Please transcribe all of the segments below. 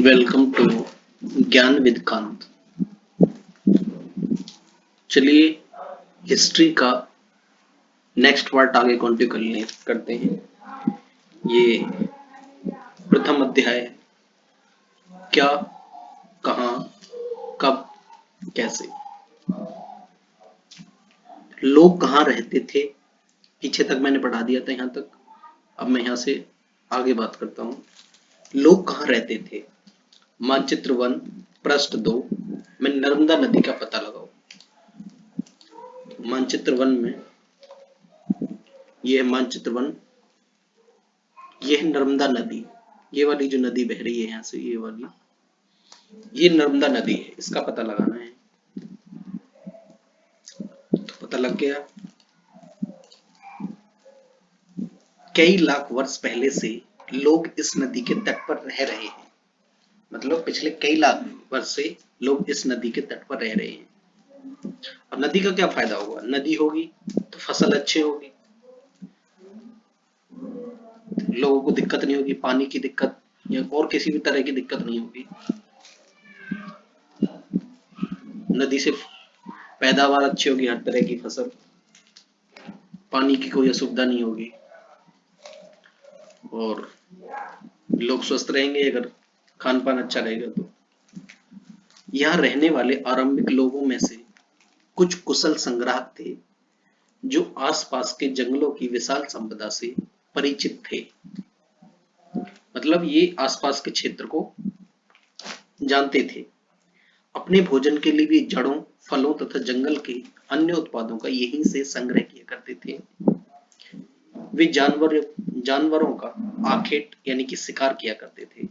Welcome to ज्ञान with Kant. चलिए history का नेक्स्ट पार्ट आगे कंटिन्यू करते हैं। ये प्रथम अध्याय क्या, कहाँ, कब, कैसे। लोग कहाँ रहते थे, पीछे तक मैंने पढ़ा दिया था यहाँ तक। अब मैं यहाँ से आगे बात करता हूँ। लोग कहाँ रहते थे। मानचित्र 1 पृष्ठ 2 में नर्मदा नदी का पता लगाओ। मानचित्र 1 में ये है मानचित्र 1, ये है नर्मदा नदी। ये वाली जो नदी बह रही है यहाँ से, ये वाली, ये नर्मदा नदी है, इसका पता लगाना है। तो पता लग गया। कई लाख वर्ष पहले से लोग इस नदी के तट पर रह रहे हैं। मतलब पिछले कई लाख वर्ष से लोग इस नदी के तट पर रह रहे हैं। अब नदी का क्या फायदा होगा, नदी होगी तो फसल अच्छी होगी, लोगों को दिक्कत नहीं होगी, पानी की दिक्कत या और किसी भी तरह की दिक्कत नहीं होगी। नदी से पैदावार अच्छी होगी, हर तरह की फसल, पानी की कोई असुविधा नहीं होगी और लोग स्वस्थ रहेंगे अगर खान पान अच्छा रहेगा तो। यहाँ रहने वाले आरंभिक लोगों में से कुछ कुशल संग्राहक थे जो आसपास के जंगलों की विशाल संपदा से परिचित थे। मतलब ये आसपास के क्षेत्र को जानते थे। अपने भोजन के लिए भी जड़ों, फलों तथा जंगल के अन्य उत्पादों का यहीं से संग्रह किया करते थे। वे जानवरों का आखेट यानी कि शिकार किया करते थे।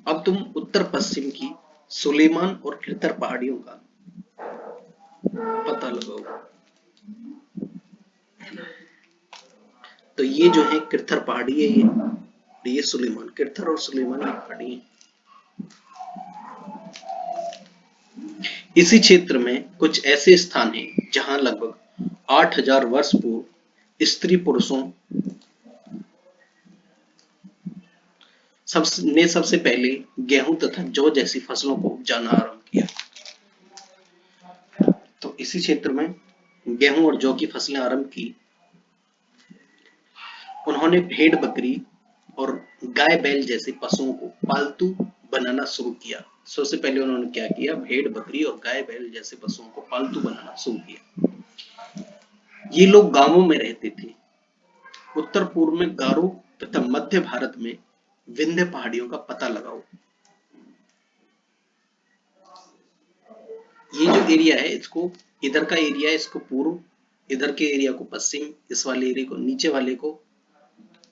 अब तुम उत्तर पश्चिम की सुलेमान और कृतर पहाड़ियों का पता लगाओ। तो ये जो है कृथर पहाड़ी है, ये सुलेमान, कृथर और सुलेमान की पहाड़ी है। इसी क्षेत्र में कुछ ऐसे स्थान हैं जहां लगभग 8000 वर्ष पूर्व स्त्री पुरुषों सबसे पहले गेहूं तथा जौ जैसी फसलों को उपजाना आरंभ किया। तो इसी क्षेत्र में गेहूं और जौ की फसलें आरंभ की। उन्होंने भेड़ बकरी और गाय बैल जैसे पशुओं को पालतू बनाना शुरू किया। सबसे पहले उन्होंने क्या किया, भेड़ बकरी और गाय बैल जैसे पशुओं को पालतू बनाना शुरू किया। ये लोग गांवों में रहते थे। उत्तर पूर्व में गारो तथा मध्य भारत में विंध्य पहाड़ियों का पता लगाओ। ये जो एरिया है, इसको इधर का एरिया है, इसको पूर्व, इधर के एरिया को पश्चिम, इस वाले एरिया को, नीचे वाले को,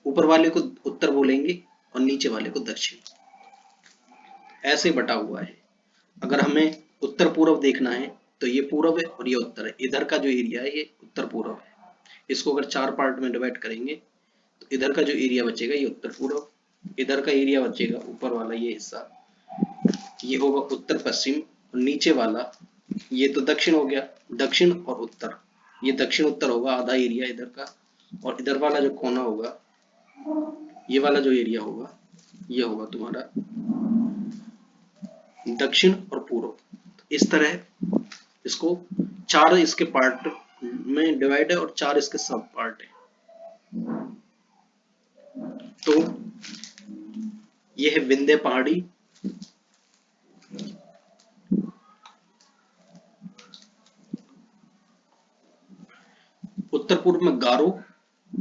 ऊपर वाले को उत्तर बोलेंगे और नीचे वाले को दक्षिण, ऐसे बटा हुआ है। अगर हमें उत्तर पूर्व देखना है तो ये पूर्व है और ये उत्तर है। इधर का जो एरिया है ये उत्तर पूर्व है। इसको अगर 4 पार्ट में डिवाइड करेंगे तो इधर का जो एरिया बचेगा ये उत्तर पूर्व, इधर का एरिया बचेगा ऊपर वाला ये हिस्सा, ये होगा उत्तर पश्चिम, और नीचे वाला ये तो दक्षिण हो गया। दक्षिण और उत्तर, ये दक्षिण उत्तर होगा आधा एरिया इधर का, और इधर वाला जो कोना होगा, ये वाला जो एरिया होगा, ये होगा तुम्हारा दक्षिण और पूर्व। इस तरह इसको 4 इसके पार्ट में डिवाइड है और 4 इसके सब पार्ट है। तो यह है विंध्य पहाड़ी, उत्तर पूर्व में गारो,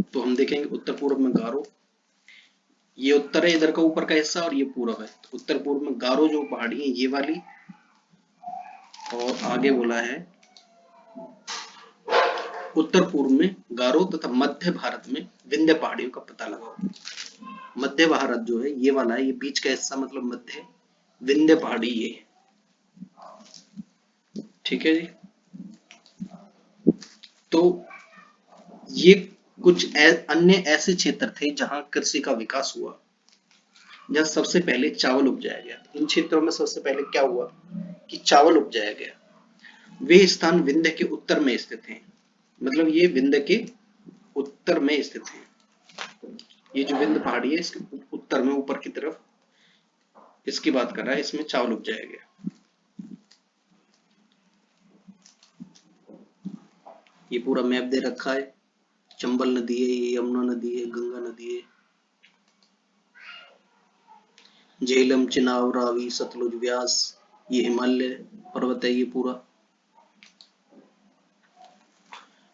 तो हम देखेंगे उत्तर पूर्व में गारो, ये उत्तर है इधर का ऊपर का हिस्सा और ये पूर्व है। तो उत्तर पूर्व में गारो जो पहाड़ी है ये वाली, और आगे बोला है उत्तर पूर्व में गारो तथा मध्य भारत में विंध्य पहाड़ियों का पता लगाओ। मध्य भारत जो है ये वाला है, ये बीच का हिस्सा मतलब मध्य, विंध्य पहाड़ी ये है। ठीक है जी। तो ये कुछ अन्य ऐसे क्षेत्र थे जहां कृषि का विकास हुआ, जहां सबसे पहले चावल उपजाया गया। इन क्षेत्रों में सबसे पहले क्या हुआ कि चावल उपजाया गया। वे स्थान विंध्य के उत्तर में स्थित हैं, मतलब ये विंध्य के उत्तर में स्थित है। ये जो विंध्य पहाड़ी है इसके उत्तर में ऊपर की तरफ इसकी बात कर रहा है, इसमें चावल उपजाया गया। ये पूरा मैप दे रखा है। चंबल नदी है, ये यमुना नदी है, गंगा नदी है, झेलम, चिनाब, रावी, सतलुज, व्यास, ये हिमालय पर्वत है, ये पूरा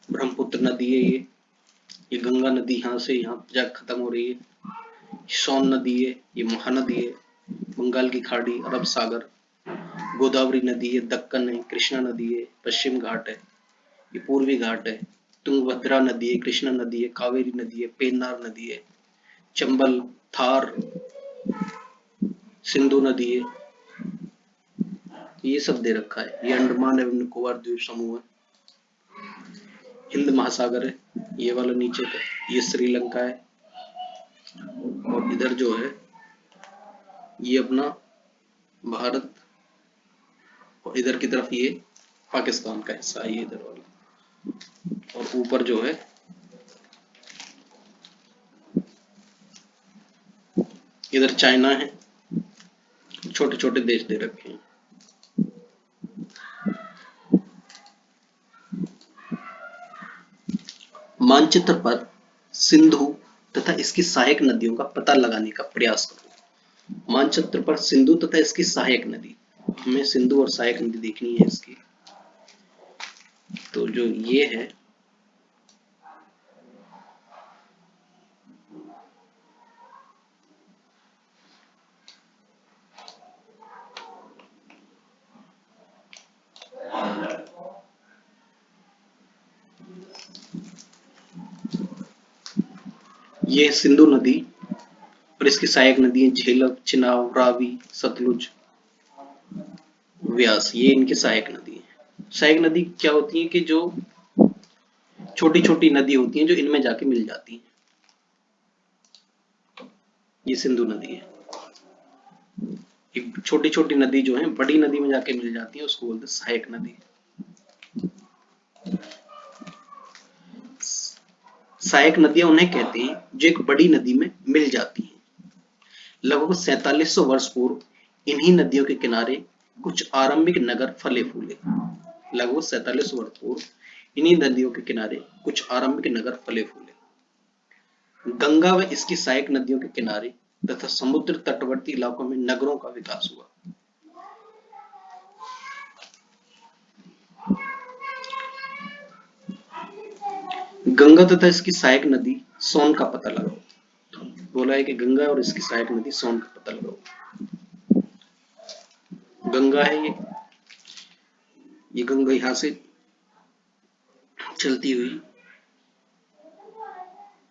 ब्रह्मपुत्र नदी है, ये गंगा नदी यहाँ से यहाँ जा खत्म हो रही है। सोन नदी है, ये महानदी है, बंगाल की खाड़ी, अरब सागर, गोदावरी नदी है, दक्कन है, कृष्णा नदी है, पश्चिम घाट है, ये पूर्वी घाट है, तुंगभद्रा नदी है, कृष्णा नदी है, कावेरी नदी है, पेन्नार नदी है, चंबल, थार, सिंधु नदी है, ये सब दे रखा है। ये अंडमान एवं निकोबार द्वीप समूह है, हिंद महासागर है, ये वाला नीचे का, ये श्रीलंका है, और इधर जो है ये अपना भारत, और इधर की तरफ ये पाकिस्तान का हिस्सा है, ये इधर वाला, और ऊपर जो है इधर चाइना है, छोटे छोटे देश दे रखे हैं। मानचित्र पर सिंधु तथा इसकी सहायक नदियों का पता लगाने का प्रयास करो। मानचित्र पर सिंधु तथा इसकी सहायक नदी, हमें सिंधु और सहायक नदी देखनी है इसकी। तो जो ये है ये सिंधु नदी और इसकी सहायक नदी है झेलम, चिनाब, रावी, सतलुज, व्यास, ये इनकी सहायक नदी है। सहायक नदी क्या होती है कि जो छोटी छोटी नदी होती हैं जो इनमें जाके मिल जाती हैं। ये सिंधु नदी है, एक छोटी छोटी नदी जो है बड़ी नदी में जाके मिल जाती है, उसको बोलते हैं सहायक नदी। सहायक नदियां उन्हें कहते हैं जो एक बड़ी नदी में मिल जाती हैं। लगभग 4700 वर्ष पूर्व इन्हीं नदियों के किनारे कुछ आरंभिक नगर फले फूले। लगभग 4700 वर्ष पूर्व इन्हीं नदियों के किनारे कुछ आरंभिक नगर फले फूले। गंगा व इसकी सहायक नदियों के किनारे तथा समुद्र तटवर्ती इलाकों में नगरों का विकास हुआ। गंगा तथा इसकी सहायक नदी सोन का पता लगाओ। बोला है कि गंगा और इसकी सहायक नदी सोन का पता लगाओ। गंगा है ये गंगा यहां से चलती हुई,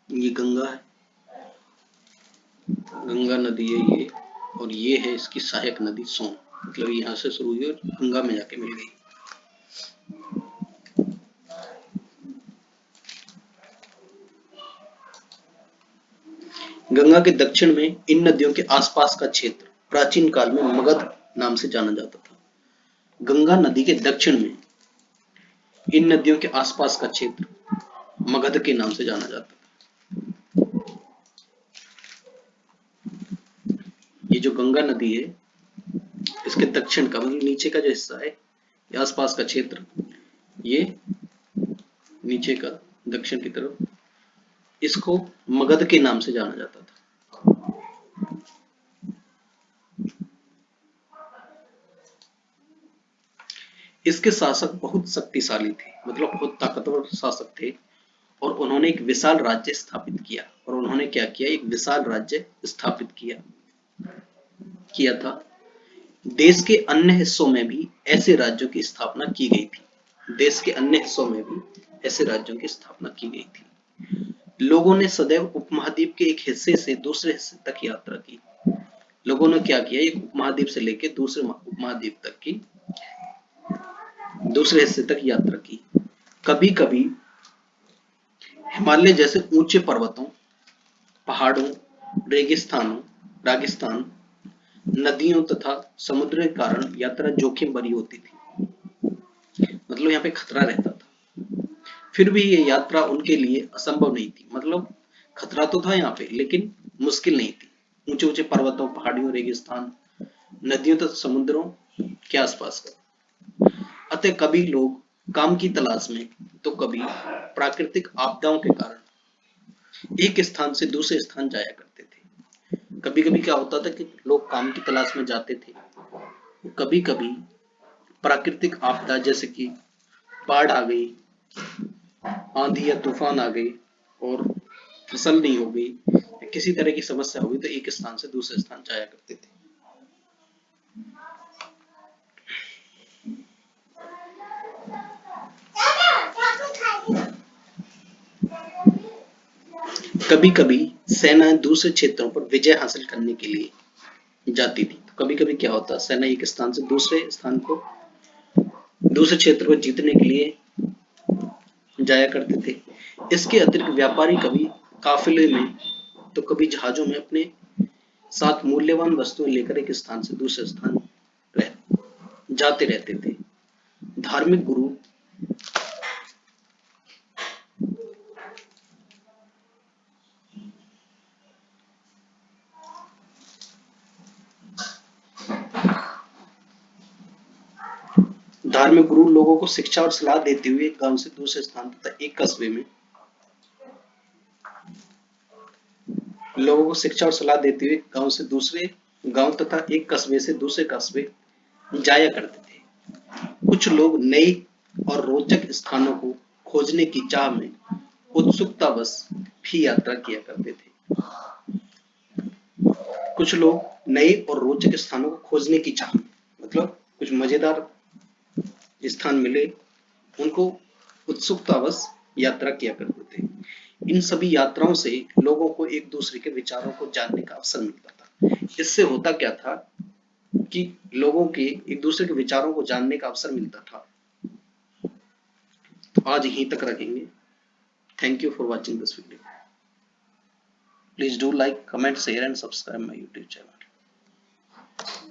ये गंगा है, गंगा नदी है ये, और ये है इसकी सहायक नदी सोन, मतलब यहां से शुरू हुई और गंगा में जाके मिल गई। गंगा के दक्षिण में इन नदियों के आसपास का क्षेत्र प्राचीन काल में मगध नाम से जाना जाता था। गंगा नदी के दक्षिण में इन नदियों के आसपास का क्षेत्र मगध के नाम से जाना जाता था। ये जो गंगा नदी है इसके दक्षिण का मतलब नीचे का जो हिस्सा है, ये आसपास का क्षेत्र, ये नीचे का दक्षिण की तरफ, इसको मगध के नाम से जाना जाता था। इसके शासक बहुत शक्तिशाली थे, मतलब बहुत ताकतवर शासक थे, और उन्होंने एक विशाल राज्य स्थापित किया। और उन्होंने क्या किया, एक विशाल राज्य स्थापित किया था। देश के अन्य हिस्सों में भी ऐसे राज्यों की स्थापना की गई थी। देश के अन्य हिस्सों में भी ऐसे राज्यों की स्थापना की गई थी। लोगों ने सदैव उपमहाद्वीप के एक हिस्से से दूसरे हिस्से तक यात्रा की। लोगों ने क्या किया, एक उपमहाद्वीप से लेकर दूसरे उपमहाद्वीप तक की, दूसरे हिस्से तक यात्रा की। कभी कभी हिमालय जैसे ऊंचे पर्वतों, पहाड़ों, रागिस्तान, नदियों तथा समुद्र के कारण यात्रा जोखिम भरी होती थी, मतलब यहाँ पे खतरा रहता था। फिर भी ये यात्रा उनके लिए असंभव नहीं थी, मतलब खतरा तो था यहाँ पे, लेकिन मुश्किल नहीं थी। ऊंचे ऊंचे पर्वतों, पहाड़ियों, रेगिस्तान, नदियों तथा समुद्रों के आसपास का। अतः कभी लोग काम की तलाश में, तो कभी प्राकृतिक आपदाओं के कारण एक स्थान से दूसरे स्थान जाया करते थे। कभी कभी क्या होता था कि लोग काम की तलाश में जाते थे, कभी कभी प्राकृतिक आपदा जैसे कि बाढ़ आ गई, आंधी या तूफान आ गई और फसल नहीं हो गई, किसी तरह की समस्या हो गई, तो एक स्थान से दूसरे स्थान जाया करते थे। कभी कभी सेनाएं दूसरे क्षेत्रों पर विजय हासिल करने के लिए जाती थी। तो कभी कभी क्या होता, सेना एक स्थान से दूसरे स्थान को, दूसरे क्षेत्र को जीतने के लिए जाया करते थे। इसके अतिरिक्त व्यापारी कभी काफिले में, तो कभी जहाजों में अपने साथ मूल्यवान वस्तुएं लेकर एक स्थान से दूसरे स्थान जाते रहते थे। धार्मिक गुरु धार्मिक गुरु लोगों को शिक्षा और सलाह देते हुए एक गांव से दूसरे स्थान तथा एक कस्बे में लोगों को शिक्षा और सलाह देते हुए गांव से दूसरे गांव तथा एक कस्बे से दूसरे कस्बे जाया करते थे। कुछ लोग नई और रोचक स्थानों को खोजने की चाह में उत्सुकतावश भी यात्रा किया करते थे। कुछ लोग नए और रोचक स्थानों को खोजने की चाह, मतलब कुछ मजेदार स्थान मिले, उनको उत्सुकतावश यात्रा किया करते थे। इन सभी यात्राओं से लोगों को एक दूसरे के विचारों को जानने का अवसर मिलता था। इससे होता क्या था कि लोगों के एक दूसरे के विचारों को जानने का अवसर मिलता था। तो आज यहीं तक रखेंगे। Thank you for watching this video. Please do like, comment, share and subscribe my YouTube channel.